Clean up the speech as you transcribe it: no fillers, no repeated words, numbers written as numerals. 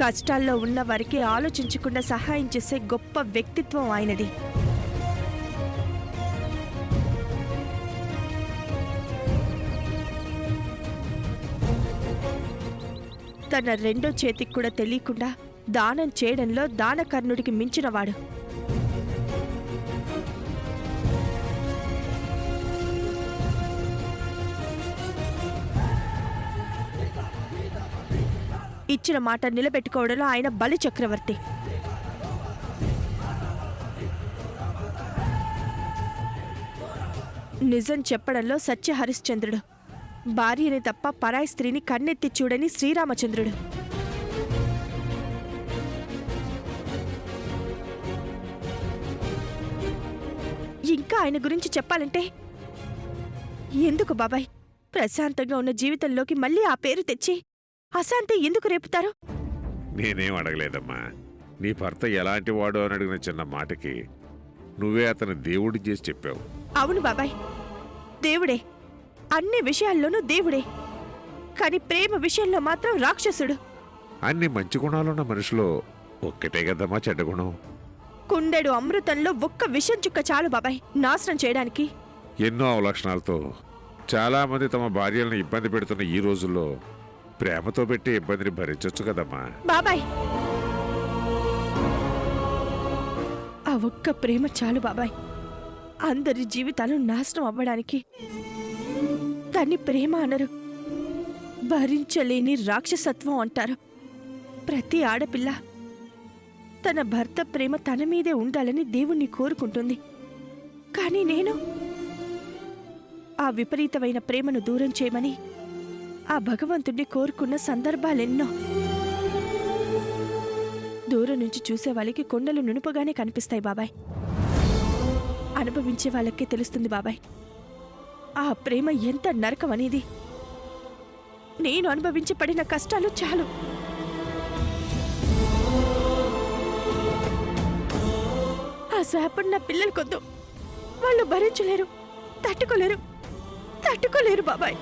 కష్టాల్లో ఉన్న వారికి ఆలోచించకుండా సహాయం చేసే గొప్ప వ్యక్తిత్వం ఆయనది. తన రెండో చేతికి కూడా తెలియకుండా దానం చేయడంలో దానకర్ణుడికి మించినవాడు. ఇచ్చిన మాట నిలబెట్టుకోవడంలో ఆయన బలి చక్రవర్తి. నిజం చెప్పడంలో సత్య హరిశ్చంద్రుడు. భార్యని తప్ప పరాయి స్త్రీని కన్నెత్తి చూడని శ్రీరామచంద్రుడు. ఇంకా ఆయన గురించి చెప్పాలంటే ఎందుకు బాబాయ్? ప్రశాంతంగా ఉన్న జీవితంలోకి మళ్ళీ ఆ పేరు తెచ్చి అశాంతి ఎందుకు రేపుతారు? నేనేం అడగలేదమ్మా. నీ భర్త ఎలాంటి వాడు అని అడిగిన చిన్న మాటకి నువ్వే అతను దేవుడి చేసి చెప్పావు. అవును బాబాయ్, దేవుడే. అన్ని విషయాల్లోనూ దేవుడే. కాని ప్రేమ విషయంలో మాత్రం రాక్షసుడు. అన్ని మంచి గుణాలున్న మనిషిలో ఒక్కటే కదమ్మా చెడ్డ గుణం. కుండెడు అమృతంలో ఒక్క విషం చుక్క చాలు బాబాయ్ నాశనం చేయడానికి. ఎన్నో అవలక్షణాలతో చాలా మంది తమ భార్యలను ఇబ్బంది పెడుతున్న ఈ రోజుల్లో ప్రేమతో పెట్టి ఇబ్బందిని భరించొచ్చు కదమ్మా. బాబాయ్, ఆ ఒక్క ప్రేమ చాలు బాబాయ్ అందరి జీవితాలు నాశనం అవ్వడానికి. దాన్ని ప్రేమ అనరు, భరించలేని రాక్షసత్వం అంటారు. ప్రతి ఆడపిల్ల తన భర్త ప్రేమ తన మీదే ఉండాలని దేవుణ్ణి కోరుకుంటుంది. కానీ నేను ఆ విపరీతమైన ప్రేమను దూరం చేయమని ఆ భగవంతుణ్ణి కోరుకున్న సందర్భాలెన్నో. దూరం నుంచి చూసే వాళ్ళకి కొండలు నునుపగానే కనిపిస్తాయి బాబాయ్. అనుభవించే వాళ్ళకే తెలుస్తుంది బాబాయ్ ఆ ప్రేమ ఎంత నరకం అనేది. నేను అనుభవించి పడిన కష్టాలు చాలు. ఆ శాపం నా పిల్లలకొద్దు. వాళ్ళు భరించలేరు, తట్టుకోలేరు బాబాయ్.